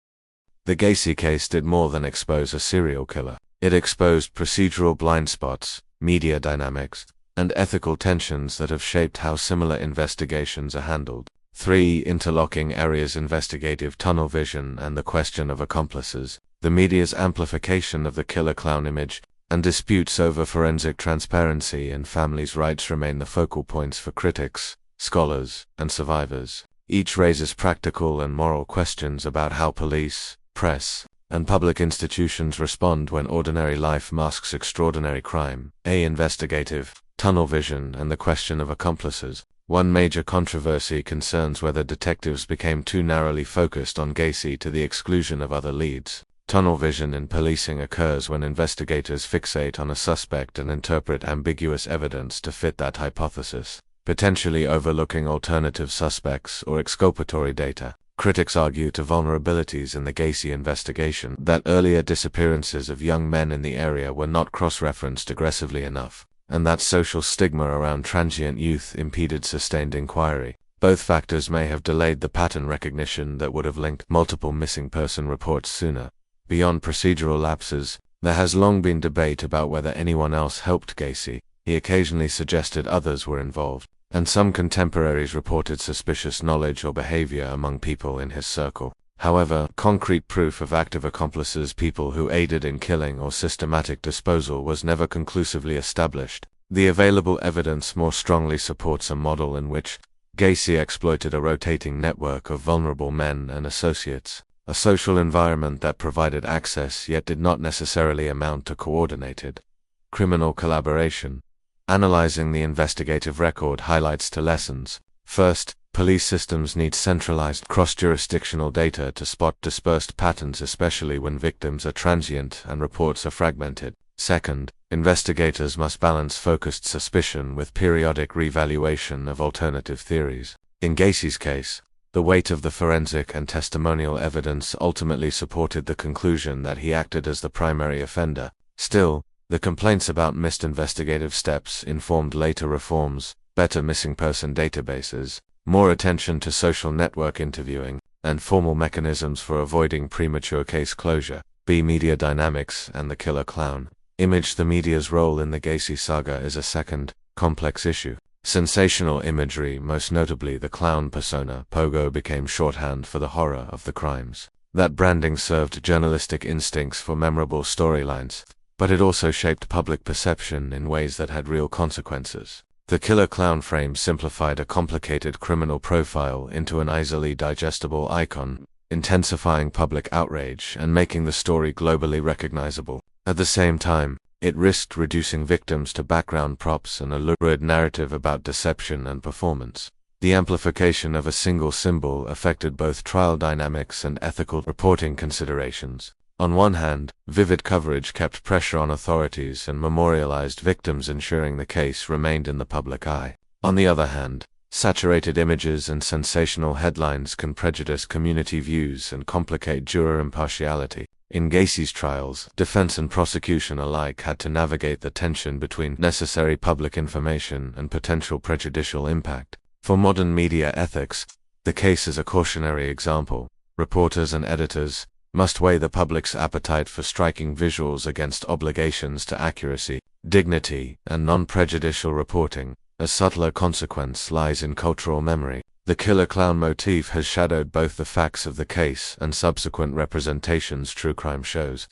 The Gacy case did more than expose a serial killer. It exposed procedural blind spots, media dynamics, and ethical tensions that have shaped how similar investigations are handled. 3. Interlocking areas: investigative tunnel vision and the question of accomplices. The media's amplification of the killer clown image and disputes over forensic transparency and families' rights remain the focal points for critics, scholars, and survivors. Each raises practical and moral questions about how police, press, and public institutions respond when ordinary life masks extraordinary crime. Investigative tunnel vision and the question of accomplices. One major controversy concerns whether detectives became too narrowly focused on Gacy to the exclusion of other leads. Tunnel vision in policing occurs when investigators fixate on a suspect and interpret ambiguous evidence to fit that hypothesis, potentially overlooking alternative suspects or exculpatory data. Critics argue to vulnerabilities in the Gacy investigation that earlier disappearances of young men in the area were not cross-referenced aggressively enough, and that social stigma around transient youth impeded sustained inquiry. Both factors may have delayed the pattern recognition that would have linked multiple missing person reports sooner. Beyond procedural lapses, there has long been debate about whether anyone else helped Gacy. He occasionally suggested others were involved, and some contemporaries reported suspicious knowledge or behavior among people in his circle. However, concrete proof of active accomplices, people who aided in killing or systematic disposal, was never conclusively established. The available evidence more strongly supports a model in which Gacy exploited a rotating network of vulnerable men and associates, a social environment that provided access yet did not necessarily amount to coordinated criminal collaboration. Analyzing the investigative record highlights two lessons. First, police systems need centralized cross-jurisdictional data to spot dispersed patterns, especially when victims are transient and reports are fragmented. Second, investigators must balance focused suspicion with periodic revaluation of alternative theories. In Gacy's case, the weight of the forensic and testimonial evidence ultimately supported the conclusion that he acted as the primary offender. Still, the complaints about missed investigative steps informed later reforms: better missing person databases, more attention to social network interviewing, and formal mechanisms for avoiding premature case closure. Media dynamics and the killer clown image. The media's role in the Gacy saga is a second, complex issue. Sensational imagery, most notably the clown persona, Pogo, became shorthand for the horror of the crimes. That branding served journalistic instincts for memorable storylines, but it also shaped public perception in ways that had real consequences. The killer clown frame simplified a complicated criminal profile into an easily digestible icon, intensifying public outrage and making the story globally recognizable. At the same time, it risked reducing victims to background props and a lurid narrative about deception and performance. The amplification of a single symbol affected both trial dynamics and ethical reporting considerations. On one hand, vivid coverage kept pressure on authorities and memorialized victims, ensuring the case remained in the public eye. On the other hand, saturated images and sensational headlines can prejudice community views and complicate juror impartiality. In Gacy's trials, defense and prosecution alike had to navigate the tension between necessary public information and potential prejudicial impact. For modern media ethics, the case is a cautionary example. Reporters and editors must weigh the public's appetite for striking visuals against obligations to accuracy, dignity, and non-prejudicial reporting. A subtler consequence lies in cultural memory. The killer clown motif has shadowed both the facts of the case and subsequent representations, true crime shows,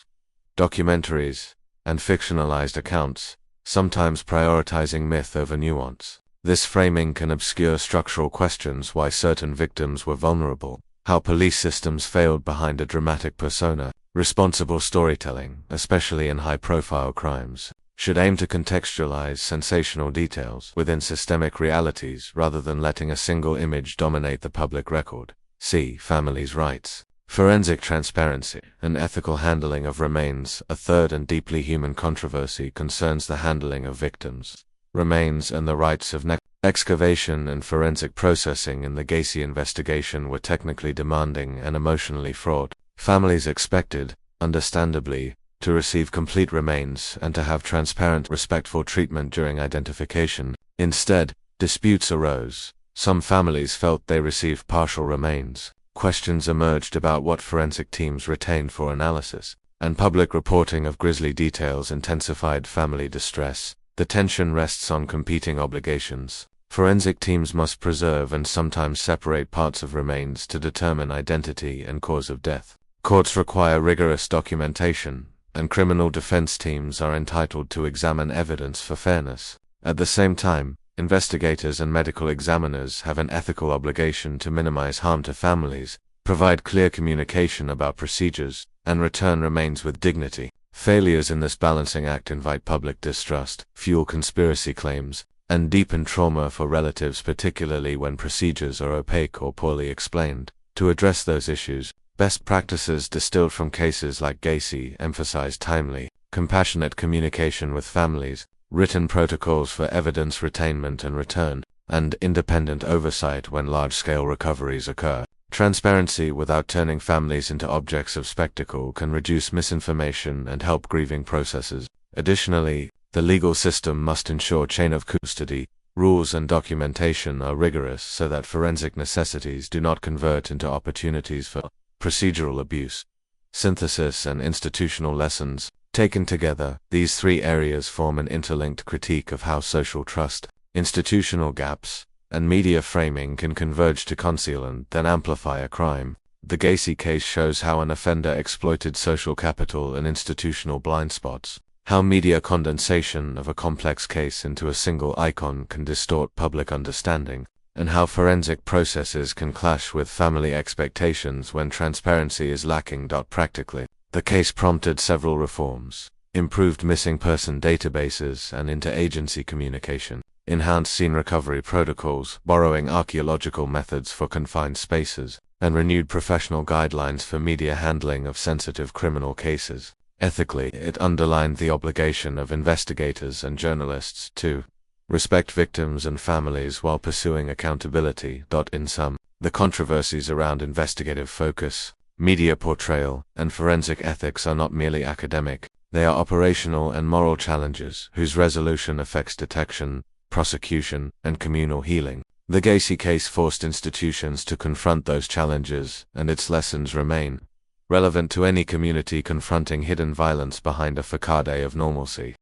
documentaries, and fictionalized accounts, sometimes prioritizing myth over nuance. This framing can obscure structural questions: why certain victims were vulnerable, how police systems failed behind a dramatic persona. Responsible storytelling, especially in high-profile crimes, should aim to contextualize sensational details within systemic realities rather than letting a single image dominate the public record. C. Families' rights. Forensic transparency and ethical handling of remains. A third and deeply human controversy concerns the handling of victims' remains and the rights of excavation and forensic processing in the Gacy investigation were technically demanding and emotionally fraught. Families expected, understandably, to receive complete remains and to have transparent, respectful treatment during identification. Instead, disputes arose. Some families felt they received partial remains. Questions emerged about what forensic teams retained for analysis, and public reporting of grisly details intensified family distress. The tension rests on competing obligations. Forensic teams must preserve and sometimes separate parts of remains to determine identity and cause of death. Courts require rigorous documentation, and criminal defense teams are entitled to examine evidence for fairness. At the same time, investigators and medical examiners have an ethical obligation to minimize harm to families, provide clear communication about procedures, and return remains with dignity. Failures in this balancing act invite public distrust, fuel conspiracy claims, and deepen trauma for relatives, particularly when procedures are opaque or poorly explained. To address those issues, best practices distilled from cases like Gacy emphasize timely, compassionate communication with families, written protocols for evidence retainment and return, and independent oversight when large-scale recoveries occur. Transparency without turning families into objects of spectacle can reduce misinformation and help grieving processes. Additionally, the legal system must ensure chain of custody, rules and documentation are rigorous so that forensic necessities do not convert into opportunities for procedural abuse. Synthesis and institutional lessons. Taken together, these three areas form an interlinked critique of how social trust, institutional gaps, and media framing can converge to conceal and then amplify a crime. The Gacy case shows how an offender exploited social capital and institutional blind spots, how media condensation of a complex case into a single icon can distort public understanding, and how forensic processes can clash with family expectations when transparency is lacking. Practically, the case prompted several reforms: improved missing person databases and interagency communication, enhanced scene recovery protocols, borrowing archaeological methods for confined spaces, and renewed professional guidelines for media handling of sensitive criminal cases. Ethically, it underlined the obligation of investigators and journalists to respect victims and families while pursuing accountability. In sum, the controversies around investigative focus, media portrayal, and forensic ethics are not merely academic, they are operational and moral challenges whose resolution affects detection, prosecution, and communal healing. The Gacy case forced institutions to confront those challenges, and its lessons remain relevant to any community confronting hidden violence behind a facade of normalcy.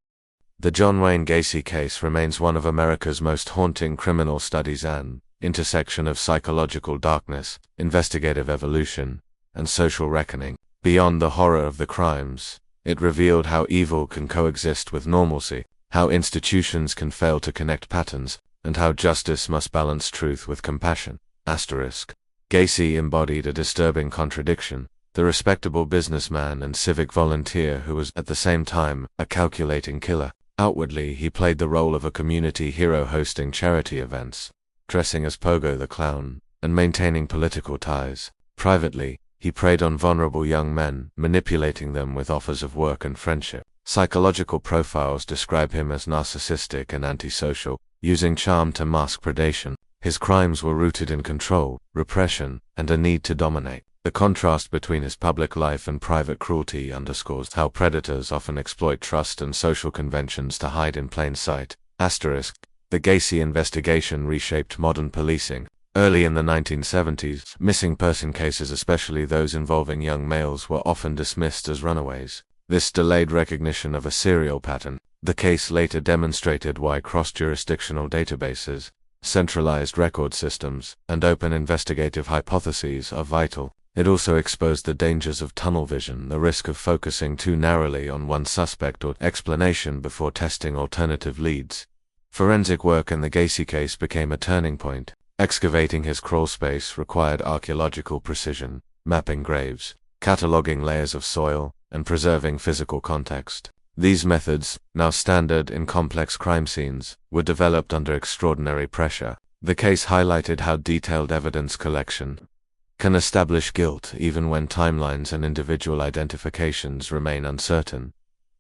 The John Wayne Gacy case remains one of America's most haunting criminal studies, an intersection of psychological darkness, investigative evolution, and social reckoning. Beyond the horror of the crimes, it revealed how evil can coexist with normalcy, how institutions can fail to connect patterns, and how justice must balance truth with compassion. Gacy embodied a disturbing contradiction: the respectable businessman and civic volunteer who was at the same time a calculating killer. Outwardly, he played the role of a community hero hosting charity events, dressing as Pogo the Clown, and maintaining political ties. Privately, he preyed on vulnerable young men, manipulating them with offers of work and friendship. Psychological profiles describe him as narcissistic and antisocial, using charm to mask predation. His crimes were rooted in control, repression, and a need to dominate. The contrast between his public life and private cruelty underscores how predators often exploit trust and social conventions to hide in plain sight. The Gacy investigation reshaped modern policing. Early in the 1970s, missing person cases, especially those involving young males, were often dismissed as runaways. This delayed recognition of a serial pattern. The case later demonstrated why cross-jurisdictional databases, centralized record systems, and open investigative hypotheses are vital. It also exposed the dangers of tunnel vision, the risk of focusing too narrowly on one suspect or explanation before testing alternative leads. Forensic work in the Gacy case became a turning point. Excavating his crawlspace required archaeological precision, mapping graves, cataloging layers of soil, and preserving physical context. These methods, now standard in complex crime scenes, were developed under extraordinary pressure. The case highlighted how detailed evidence collection can establish guilt even when timelines and individual identifications remain uncertain.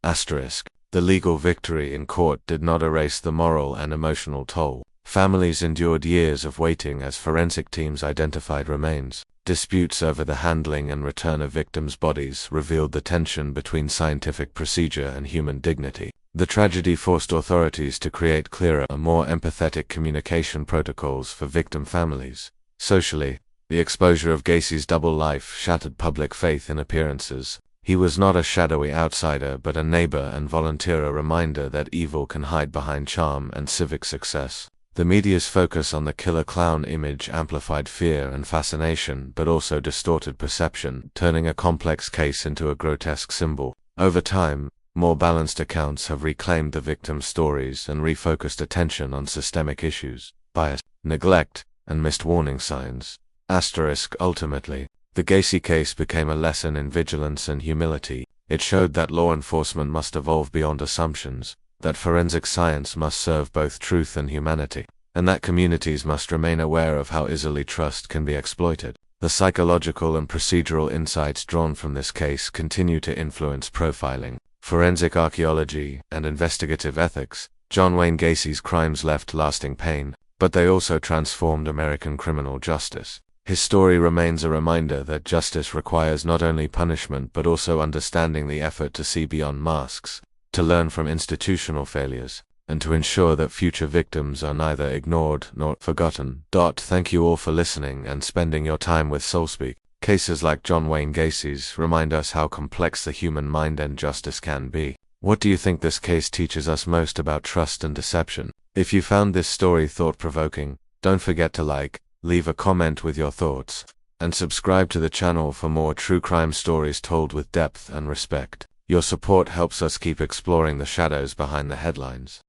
The legal victory in court did not erase the moral and emotional toll. Families endured years of waiting as forensic teams identified remains. Disputes over the handling and return of victims' bodies revealed the tension between scientific procedure and human dignity. The tragedy forced authorities to create clearer and more empathetic communication protocols for victim families. Socially, the exposure of Gacy's double life shattered public faith in appearances. He was not a shadowy outsider but a neighbor and volunteer, a reminder that evil can hide behind charm and civic success. The media's focus on the killer clown image amplified fear and fascination but also distorted perception, turning a complex case into a grotesque symbol. Over time, more balanced accounts have reclaimed the victims' stories and refocused attention on systemic issues, bias, neglect, and missed warning signs. Ultimately, the Gacy case became a lesson in vigilance and humility. It showed that law enforcement must evolve beyond assumptions, that forensic science must serve both truth and humanity, and that communities must remain aware of how easily trust can be exploited. The psychological and procedural insights drawn from this case continue to influence profiling, forensic archaeology, and investigative ethics. John Wayne Gacy's crimes left lasting pain, but they also transformed American criminal justice. His story remains a reminder that justice requires not only punishment but also understanding the effort to see beyond masks, to learn from institutional failures, and to ensure that future victims are neither ignored nor forgotten. Thank you all for listening and spending your time with Soulspeak. Cases like John Wayne Gacy's remind us how complex the human mind and justice can be. What do you think this case teaches us most about trust and deception? If you found this story thought-provoking, don't forget to like, leave a comment with your thoughts, and subscribe to the channel for more true crime stories told with depth and respect. Your support helps us keep exploring the shadows behind the headlines.